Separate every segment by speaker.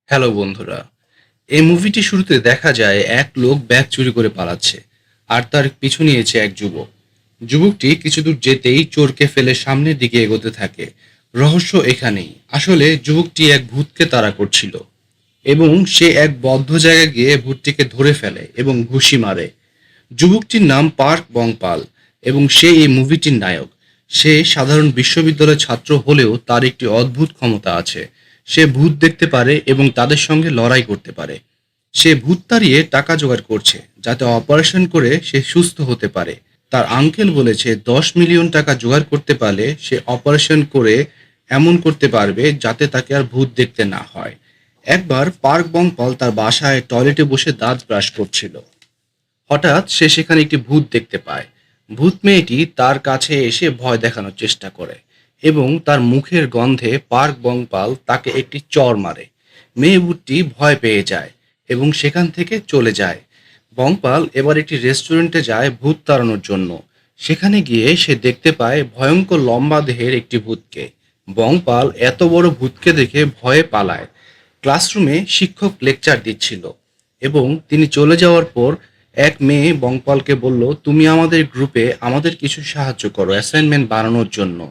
Speaker 1: Hello বন্ধুরা, এই মুভিটি শুরুতে দেখা যায় এক লোক ব্যাগ চুরি করে পালাচ্ছে আর তার পিছু নিয়েছে এক যুবক। যুবকটি কিছু দূর যেতেই চোরকে ফেলে সামনের দিকে এগোতে থাকে। রহস্য এখানেই, আসলে যুবকটি এক ভূতকে তাড়া করছিল এবং সে এক বদ্ধ জায়গায় গিয়ে ভূতটিকে ধরে ফেলে এবং ঘুষি মারে। যুবকটির নাম পার্ক বংপাল এবং সে এই মুভিটির নায়ক। সে সাধারণ বিশ্ববিদ্যালয়ের ছাত্র হলেও তার একটি অদ্ভুত ক্ষমতা আছে। সে ভূত দেখতে পারে এবং তাদের সঙ্গে লড়াই করতে পারে। সে ভূত তাড়িয়ে টাকা জোগাড় করছে যাতে অপারেশন করে সে সুস্থ হতে পারে। তার আঙ্কেল বলেছে 10 মিলিয়ন টাকা জোগাড় করতে পারলে সে অপারেশন করে এমন করতে পারবে যাতে তাকে আর ভূত দেখতে না হয়। একবার পার্ক বংপাল তার বাসায় টয়লেটে বসে দাঁত ব্রাশ করছিল। হঠাৎ সে সেখানে একটি ভূত দেখতে পায়। ভূত মেয়েটি তার কাছে এসে ভয় দেখানোর চেষ্টা করে এবং তার মুখের গন্ধে পার্ক বংপাল তাকে একটি চড় মারে। মেয়ে ভূতটি ভয় পেয়ে যায় এবং সেখান থেকে চলে যায়। বংপাল এবার একটি রেস্টুরেন্টে যায় ভূত তাড়ানোর জন্য। সেখানে গিয়ে সে দেখতে পায় ভয়ঙ্কর লম্বা দেহের একটি ভূতকে। বংপাল এত বড় ভূতকে দেখে ভয়ে পালায়। ক্লাসরুমে শিক্ষক লেকচার দিচ্ছিল এবং তিনি চলে যাওয়ার পর এক মেয়ে বংপালকে বলল, তুমি আমাদের গ্রুপে আমাদের কিছু সাহায্য করো অ্যাসাইনমেন্ট বানানোর জন্য।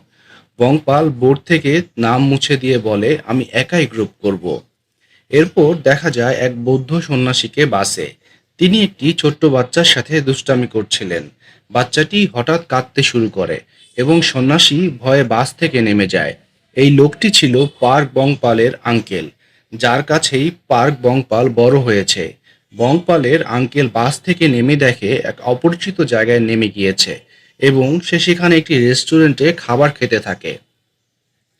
Speaker 1: বংপাল বোর্ড থেকে নাম মুছে দিয়ে বলে, আমি একাই গ্রুপ করব। এরপর দেখা যায় এক বৌদ্ধ সন্ন্যাসীকে বাসে। তিনি একটি ছোট্ট বাচ্চার সাথে দুষ্টামি করছিলেন। বাচ্চাটি হঠাৎ কাঁদতে শুরু করে এবং সন্ন্যাসী ভয়ে বাস থেকে নেমে যায়। এই লোকটি ছিল পার্ক বংপালের আঙ্কেল, যার কাছেই পার্ক বংপাল বড় হয়েছে। বংপালের আঙ্কেল বাস থেকে নেমে দেখে এক অপরিচিত জায়গায় নেমে গিয়েছে এবং সে সেখানে একটি রেস্টুরেন্টে খাবার খেতে থাকে।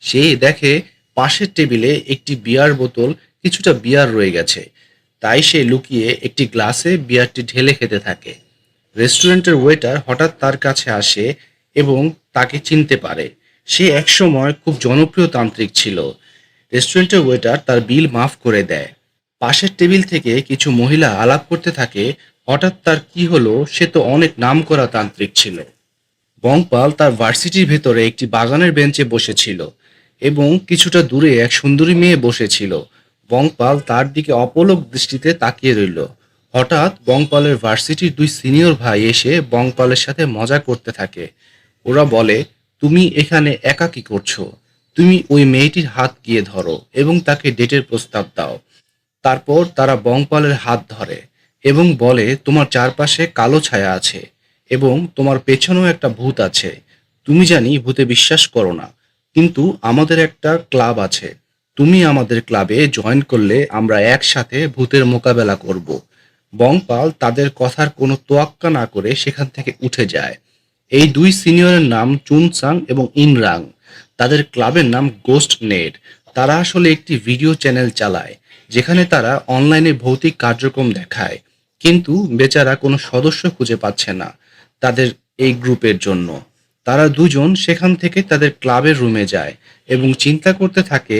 Speaker 1: সে দেখে পাশের টেবিলে একটি বিয়ার বোতল, কিছুটা বিয়ার রয়ে গেছে। তাই সে লুকিয়ে একটি গ্লাসে বিয়ারটি ঢেলে খেতে থাকে। রেস্টুরেন্টের ওয়েটার হঠাৎ তার কাছে আসে এবং তাকে চিনতে পারে। সে একসময় খুব জনপ্রিয় তান্ত্রিক ছিল। রেস্টুরেন্টের ওয়েটার তার বিল মাফ করে দেয়। পাশের টেবিল থেকে কিছু মহিলা আলাপ করতে থাকে। হঠাৎ তার কি হলো, সে তো অনেক নামকরা তান্ত্রিক ছিল। বংপাল তার ভার্সিটির ভেতরে একটি বাগানের বেঞ্চে বসেছিল এবং কিছুটা দূরে এক সুন্দরী মেয়ে বসেছিল। বংপাল তার দিকে অপলক দৃষ্টিতে তাকিয়ে রইল। হঠাৎ বংপালের ভার্সিটির দুই সিনিয়র ভাই এসে বংপালের সাথে মজা করতে থাকে। ওরা বলে, তুমি এখানে একা কি করছো? তুমি ওই মেয়েটির হাত গিয়ে ধরো এবং তাকে ডেটের প্রস্তাব দাও। তারপর তারা বংপালের হাত ধরে এবং বলে, তোমার চারপাশে কালো ছায়া আছে এবং তোমার পেছনেও একটা ভূত আছে। তুমি জানি ভূতে বিশ্বাস করো না, কিন্তু আমাদের একটা ক্লাব আছে। তুমি আমাদের ক্লাবে জয়েন করলে আমরা একসাথে ভূতের মোকাবেলা করব। বংপাল তাদের কথার কোনো তোয়াক্কা না করে সেখান থেকে উঠে যায়। এই দুই সিনিয়রের নাম চুনসাং এবং ইনরাং। তাদের ক্লাবের নাম গোস্ট নেট। তারা আসলে একটি ভিডিও চ্যানেল চালায় যেখানে তারা অনলাইনে ভৌতিক কার্যক্রম দেখায়, কিন্তু বেচারা কোনো সদস্য খুঁজে পাচ্ছে না তাদের এই গ্রুপের জন্য। তারা দুজন সেখান থেকে তাদের ক্লাবের রুমে যায় এবং চিন্তা করতে থাকে,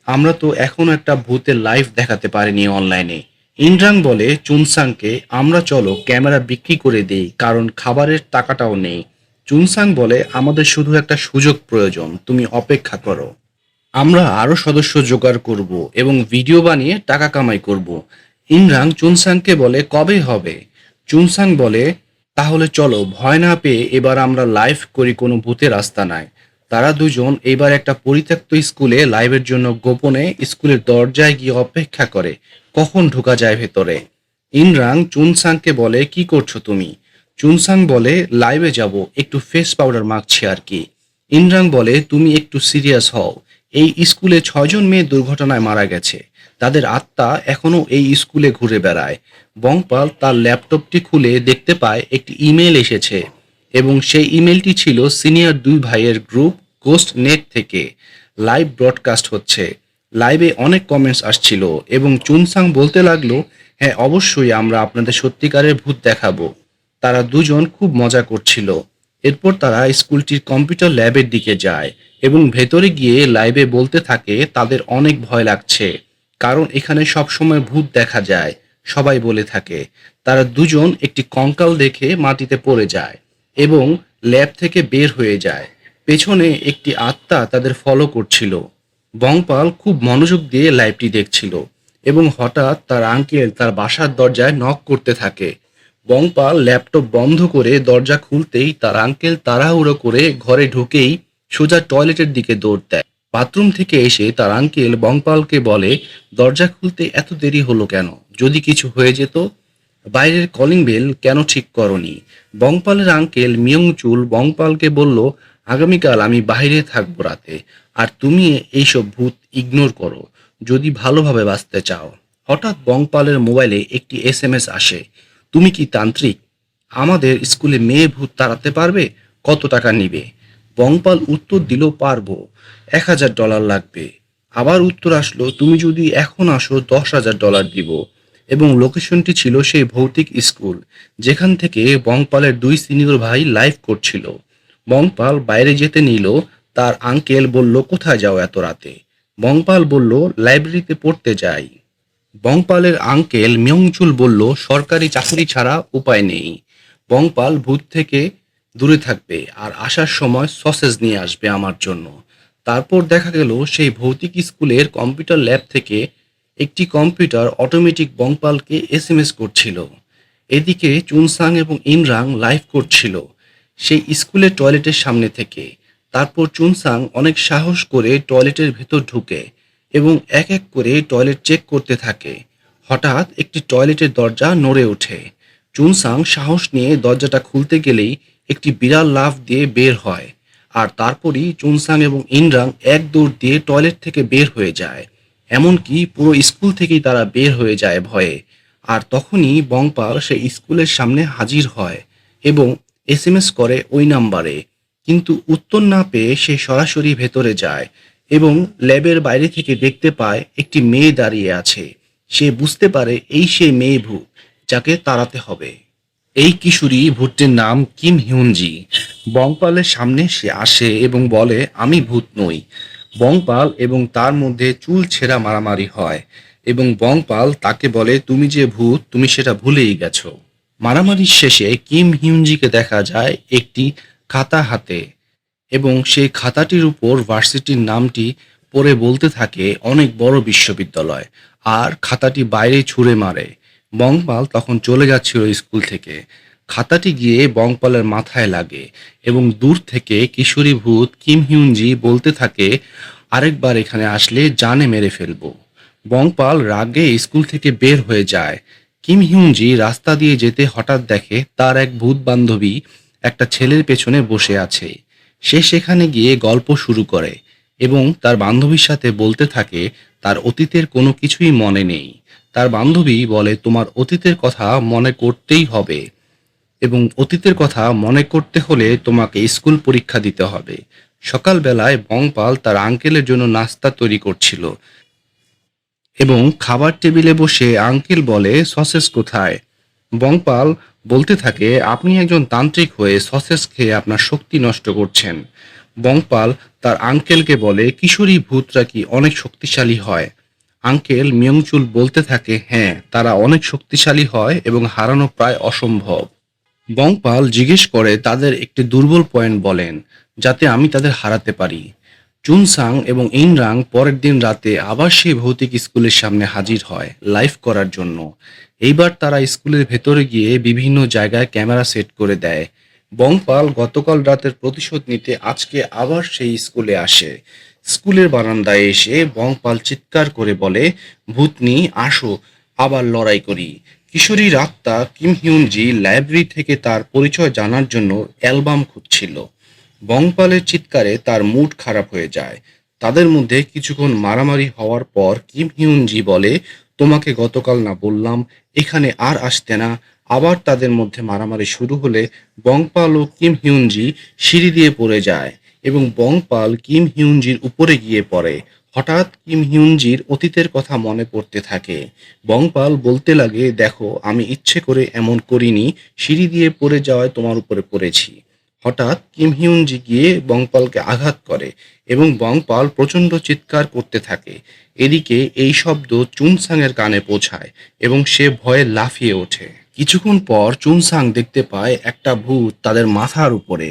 Speaker 1: আমরা তো এখনো একটা ভূতের লাইভ দেখাতে পারিনি অনলাইনে। ইন্দ্রাং বলে চুনসাংকে, আমরা চলো ক্যামেরা বিক্রি করে দেই, কারণ খাবারের টাকাটাও নেই। চুনসাং বলে, আমাদের শুধু একটা সুযোগ প্রয়োজন, তুমি অপেক্ষা করো। আমরা আরো সদস্য জোগাড় করব এবং ভিডিও বানিয়ে টাকা কামাই করব। ইমরান চুনসাংকে বলে, কবে হবে? চুনসাং বলে, তাহলে চলো, ভয় না পেয়ে এবার আমরা লাইভ করি, কোনো ভূতের রাস্তা নাই। তারা দুজন এবার একটা পরিত্যক্ত স্কুলে লাইভের জন্য গোপনে স্কুলের দরজায় গিয়ে অপেক্ষা করে কখন ঢোকা যায় ভেতরে। ইনরাং চুনসাংকে বলে, কি করছো তুমি? চুনসাং বলে, লাইভে যাব, একটু ফেস পাউডার মাখছি আর কি। ইনরাং বলে, তুমি একটু সিরিয়াস হও। এই স্কুলে 6 জন মেয়ে দুর্ঘটনায় মারা গেছে। তাদের আত্মা এখনো এই স্কুলে ঘুরে বেড়ায়। বংপাল তার ল্যাপটপটি খুলে দেখতে পায় একটি ইমেল এসেছে এবং সেই ইমেলটি ছিল সিনিয়র দুই ভাইয়ের গ্রুপ গোস্ট নেট থেকে। লাইভ ব্রডকাস্ট হচ্ছে। লাইভে অনেক কমেন্টস আসছিল এবং চুনসাং বলতে লাগলো, হ্যাঁ অবশ্যই আমরা আপনাদের সত্যিকারের ভূত দেখাবো। তারা দুজন খুব মজা করছিল। এরপর তারা স্কুলটির কম্পিউটার ল্যাবের দিকে যায় এবং ভেতরে গিয়ে লাইভে বলতে থাকে তাদের অনেক ভয় লাগছে, কারণ এখানে সবসময় ভূত দেখা যায়। সবাই বলে থাকে। তারা দুজন একটি কঙ্কাল দেখে মাটিতে পড়ে যায় এবং ল্যাব থেকে বের হয়ে যায়। পেছনে একটি আত্মা তাদের ফলো করছিল। বংপাল খুব মনোযোগ দিয়ে লাইভটি দেখছিল এবং হঠাৎ তার আঙ্কেল তার বাসার দরজায় নক করতে থাকে। বংপাল ল্যাপটপ বন্ধ করে দরজা খুলতেই তার আঙ্কেল তাড়াহুড়ো করে ঘরে ঢুকেই সোজা টয়লেটের দিকে দৌড় দেয়। বাথরুম থেকে এসে তার আঙ্কেল বংপালকে বলে, দরজা খুলতে এত দেরি হলো কেন? যদি কিছু হয়ে যেত? বাইরের কলিং বেল কেন ঠিক করনি? বংপালের আঙ্কেল মিয়ংচুল বংপালকে বলল, আগামীকাল আমি বাইরে থাকবো রাতে, আর তুমি এইসব ভূত ইগনোর করো যদি ভালোভাবে বাঁচতে চাও। হঠাৎ বংপালের মোবাইলে একটি এসএমএস আসে, তুমি কি তান্ত্রিক? আমাদের স্কুলে মেয়ে ভূত তাড়াতে পারবে? কত টাকা নিবে? বংপাল উত্তর দিল, পারবো, $1000 লাগবে। আবার উত্তর আসলো, তুমি যদি এখন আসো $10,000 দিব। এবং লোকেশনটি ছিল সেই ভৌতিক স্কুল যেখান থেকে বংপালের 2 সিনিয়র ভাই লাইভ করছিল। বংপাল বাইরে যেতে নিল, তার আঙ্কেল বলল, কোথায় যাও এত রাতে? বংপাল বলল, লাইব্রেরিতে পড়তে যাই। বংপালের আঙ্কেল মিয়ংচুল বলল, সরকারি চাকরি ছাড়া উপায় নেই। বংপাল ভূত থেকে দূরে থাকবে আর আসার সময় সসেজ নিয়ে আসবে আমার জন্য। তারপর দেখা গেল সেই ভৌতিক স্কুলের কম্পিউটার ল্যাব থেকে একটি কম্পিউটার অটোমেটিক বংপালকে এসএমএস করছিল। এদিকে চুনসাং এবং ইনরাং লাইভ করছিল সেই স্কুলের টয়লেটের সামনে থেকে। তারপর চুনসাং অনেক সাহস করে টয়লেটের ভেতর ঢুকে এবং এক এক করে টয়লেট চেক করতে থাকে। হঠাৎ একটি টয়লেটের দরজা নড়ে ওঠে। চুনসাং সাহস নিয়ে দরজাটা খুলতে গেলেই একটি বিড়াল লাফ দিয়ে বের হয়। আর তারপরই চুনসাং এবং ইনরাং এক দৌড় দিয়ে টয়লেট থেকে বের হয়ে যায়। এমনকি পুরো স্কুল থেকেই তারা বের হয়ে যায় ভয়ে। আর তখনই বংপাল সেই স্কুলের সামনে হাজির হয় এবং এসএমএস করে ওই নাম্বারে। কিন্তু উত্তর না পেয়ে সে সরাসরি ভেতরে যায় এবং ল্যাবের বাইরে থেকে দেখতে পায় একটি মেয়ে দাঁড়িয়ে আছে। সে বুঝতে পারে এই সেই মেয়ে ভূত যাকে তাড়াতে হবে। এই কিশোরী ভূতটির নাম কিম হিউনজি। বংপালের সামনে সে আসে এবং বলে, আমি ভূত নই। বংপাল এবং তার মধ্যে চুল ছেঁড়া মারামারি হয় এবং বংপাল তাকে বলে, তুমি যে ভূত তুমি সেটা ভুলেই গেছো। মারামারির শেষে কিম হিউনজিকে দেখা যায় একটি খাতা হাতে এবং সেই খাতাটির উপর ভার্সিটির নামটি পড়ে বলতে থাকে, অনেক বড় বিশ্ববিদ্যালয়, আর খাতাটি বাইরে ছুঁড়ে মারে। বংপাল তখন চলে যাচ্ছিল স্কুল থেকে। খাতাটি গিয়ে বংপালের মাথায় লাগে এবং দূর থেকে কিশোরী ভূত কিম হিউনজি বলতে থাকে, আরেকবার এখানে আসলে জানে মেরে ফেলবো। বংপাল রাগে স্কুল থেকে বের হয়ে যায়। কিম হিউনজি রাস্তা দিয়ে যেতে হঠাৎ দেখে তার এক ভূত বান্ধবী একটা ছেলের পেছনে বসে আছে। সে সেখানে গিয়ে গল্প শুরু করে এবং তার বান্ধবীর সাথে বলতে থাকে তার অতীতের কোনো কিছুই মনে নেই। তার বান্ধবী বলে, তোমার অতীতের কথা মনে করতেই হবে এবং অতীতের কথা মনে করতে হলে তোমাকে স্কুল পরীক্ষা দিতে হবে। সকালবেলায় বংপাল তার আঙ্কেলের জন্য নাস্তা তৈরি করছিল এবং খাবার টেবিলে বসে আঙ্কেল বলে, সসেজ কোথায়? বংপাল বলতে থাকে, আপনি একজন তান্ত্রিক হয়ে সসেজ খেয়ে আপনার শক্তি নষ্ট করছেন। বংপাল তার আঙ্কেলকে বলে, কিশোরী ভূতরা কি অনেক শক্তিশালী হয়? আঙ্কেল মিয়ংচুল বলতে থাকে, হ্যাঁ, তারা অনেক শক্তিশালী হয় এবং হারানো প্রায় অসম্ভব। বংপাল জিজ্ঞেস করে, তাদের একটি দুর্বল পয়েন্ট বলেন যাতে আমি তাদের হারাতে পারি। চুনসাং এবং ইনরাং পরের দিন রাতে আবার সেই ভৌতিক স্কুলের সামনে হাজির হয় লাইভ করার জন্য। এইবার তারা স্কুলের ভেতরে গিয়ে বিভিন্ন জায়গায় ক্যামেরা সেট করে দেয়। বংপাল গতকাল রাতের প্রতিশোধ নিতে আজকে আবার সেই স্কুলে আসে। স্কুলের বারান্দায় এসে বংপাল চিৎকার করে বলে, ভূতনি আসো, আবার লড়াই করি। কিশোরীর আত্মা কিম হিউনজি লাইব্রেরি থেকে তার পরিচয় জানার জন্য অ্যালবাম খুঁজছিল। বংপালের চিৎকারে তার মুড খারাপ হয়ে যায়। তাদের মধ্যে কিছুক্ষণ মারামারি হওয়ার পর কিম হিউনজি বলে, তোমাকে গতকাল না বললাম এখানে আর আসতে না? আবার তাদের মধ্যে মারামারি শুরু হলে বংপাল ও কিম হিউনজি সিঁড়ি দিয়ে পড়ে যায় এবং বংপাল কিম হিউনজির উপরে গিয়ে পড়ে। হঠাৎ কিম হিউনজির অতীতের কথা মনে পড়তে থাকে। বংপাল বলতে লাগে, দেখো, আমি ইচ্ছে করে এমন করিনি, সিঁড়ি দিয়ে পড়ে যাওয়ায় তোমার উপরে পড়েছি। হঠাৎ কিম হিউনজি গিয়ে বংপালকে আঘাত করে এবং বংপাল প্রচণ্ড চিৎকার করতে থাকে। এদিকে এই শব্দ চুনসাংয়ের কানে পৌঁছায় এবং সে ভয়ে লাফিয়ে ওঠে। কিছুক্ষণ পর চুনসাং দেখতে পায় একটা ভূত তাদের মাথার উপরে।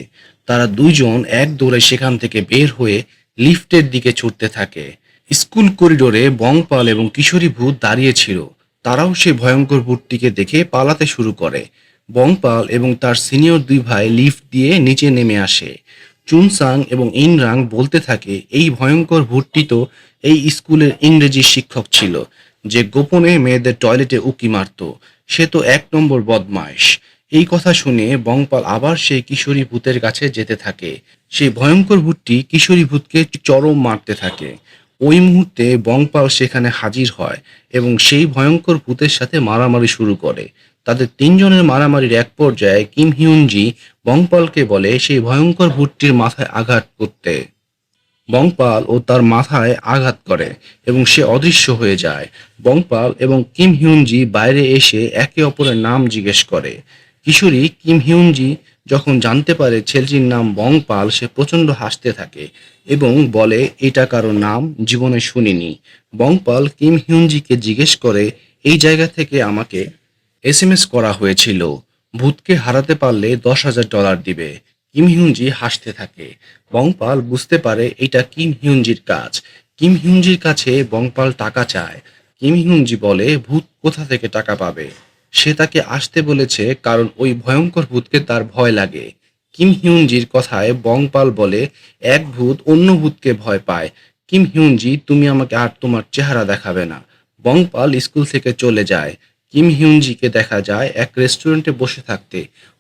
Speaker 1: তারা দুইজন এক দৌড়ে সেখান থেকে বের হয়ে লিফটের দিকে ছুটতে থাকে স্কুল করিডোরে বংপাল এবং কিশোরী ভূত দাঁড়িয়ে ছিল। তারাও সেই ভয়ঙ্কর ভূতটিকে দেখে পালাতে শুরু করে। বংপাল এবং তার সিনিয়র দুই ভাই লিফট দিয়ে নিচে নেমে আসে। চুনসাং এবং ইনরাং বলতে থাকে, এই ভয়ঙ্কর ভূতটি তো এই স্কুলের ইংরেজি শিক্ষক ছিল, যে গোপনে মেয়েদের টয়লেটে উকি মারত। সে তো এক নম্বর বদমাইশ। এই কথা শুনে বংপাল আবার সেই কিশোরী ভূতের কাছে যেতে থাকে। সেই ভয়ঙ্কর ভূতটি কিশোরী ভূতকে চরম মারতে থাকে। ওই মুহূর্তে বংপাল সেখানে হাজির হয় এবং সেই ভয়ঙ্কর ভূতের সাথে মারামারি শুরু করে। তাদের তিনজনের মারামারির এক পর্যায়ে কিম হিউনজি বংপালকে বলে সেই ভয়ঙ্কর ভূতটির মাথায় আঘাত করতে। বংপাল ও তার মাথায় আঘাত করে এবং সে অদৃশ্য হয়ে যায়। বংপাল এবং কিম হিউনজি বাইরে এসে একে অপরের নাম জিজ্ঞেস করে। কিশোরী কিম হিউনজি যখন জানতে পারে ছেলেটির নাম বংপাল, সে প্রচণ্ড হাসতে থাকে এবং বলে, এটা কারো নাম জীবনে শুনিনি। বংপাল কিম হিউনজিকে জিজ্ঞেস করে, এই জায়গা থেকে আমাকে এসএমএস করা হয়েছিল, ভূতকে হারাতে পারলে $10,000 দিবে। কিম হিউনজি হাসতে থাকে। বংপাল বুঝতে পারে এটা কিম হিউনজির কাজ। কিম হিউনজির কাছে বংপাল টাকা চায়। কিম হিউনজি বলে, ভূত কোথা থেকে টাকা পাবে? সে তাকে আসতে বলেছে কারণ ওই ভয়ঙ্কর ভূতকে তার ভয় লাগে। কিম হিউনজির কথায় বংপাল বলে, এক ভূত অন্য ভূতকে ভয় পায়। কিম হিউনজি, তুমি আমাকে আর তোমার চেহারা দেখাবে না। বংপাল স্কুল থেকে চলে যায়। কিম হিউনজিকে দেখা যায় এক রেস্টুরেন্টে বসে থাকতে।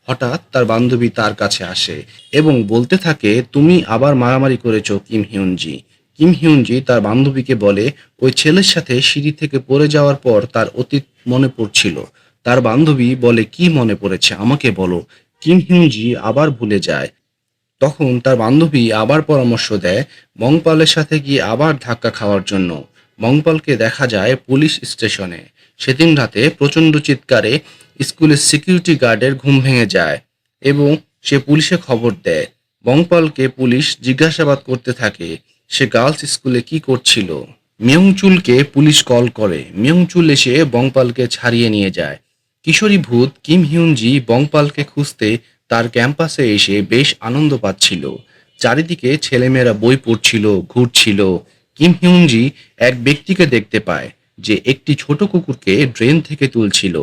Speaker 1: হঠাৎ তার বান্ধবী তার কাছে আসে এবং বলতে থাকে, তুমি আবার মারামারি করেছো কিম হিউনজি। কিম হিউনজি তার বান্ধবীকে বলে, ওই ছেলের সাথে সিঁড়ি থেকে পড়ে যাওয়ার পর তার অতীত মনে পড়ছিল। তার বান্ধবী বলে, কি মনে পড়েছে আমাকে বলো। কিম হিউনজি আবার ভুলে যায়। তখন তার বান্ধবী আবার পরামর্শ দেয় মংপালের সাথে গিয়ে আবার ধাক্কা খাওয়ার জন্য। মংপালকে দেখা যায় পুলিশ স্টেশনে। সেদিন রাতে প্রচণ্ড চিৎকারে স্কুলের সিকিউরিটি গার্ডের ঘুম ভেঙে যায় এবং সে পুলিশে খবর দেয়। মংপালকে পুলিশ জিজ্ঞাসাবাদ করতে থাকে, সে গার্লস স্কুলে কি করছিল। মিয়ংচুলকে পুলিশ কল করে। মিয়ংচুল এসে বংপালকে ছাড়িয়ে নিয়ে যায়। কিশোরী ভূত কিম হিউনজি বংপালকে খুঁজতে তার ক্যাম্পাসে এসে বেশ আনন্দ পাচ্ছিল। চারিদিকে ছেলেমেয়েরা বই পড়ছিল, ঘুরছিল। কিম হিউনজি এক ব্যক্তিকে দেখতে পায় যে একটি ছোট কুকুরকে ড্রেন থেকে তুলছিল।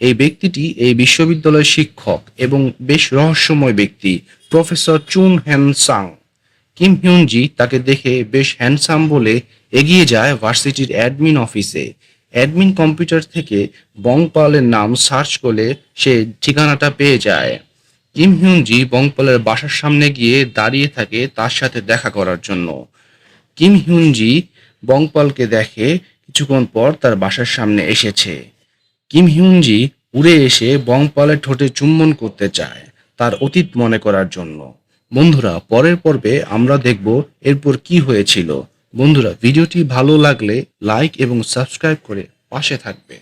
Speaker 1: এই ব্যক্তিটি এই বিশ্ববিদ্যালয়ের শিক্ষক এবং বেশ রহস্যময় ব্যক্তি, প্রফেসর চুন হ্যান সাং। কিম হিউনজি তাকে দেখে বেশ হ্যান্ডসাম বলে এগিয়ে যায় ভার্সিটির অ্যাডমিন অফিসে। অ্যাডমিন কম্পিউটার থেকে বংপালের নাম সার্চ করলে সে ঠিকানাটা পেয়ে যায়। কিম হিউনজি বংপালের বাসার সামনে গিয়ে দাঁড়িয়ে থাকে তার সাথে দেখা করার জন্য। কিম হিউনজি বংপালকে দেখে কিছুক্ষণ পর তার বাসার সামনে এসেছে। কিম হিউনজি উড়ে এসে বংপালের ঠোঁটে চুম্বন করতে চায়, তার অতীত মনে করার জন্য। বন্ধুরা, পরের পর্বে আমরা দেখব এরপর কি হয়েছিল। বন্ধুরা, ভিডিওটি ভালো লাগলে লাইক এবং সাবস্ক্রাইব করে পাশে থাকবে।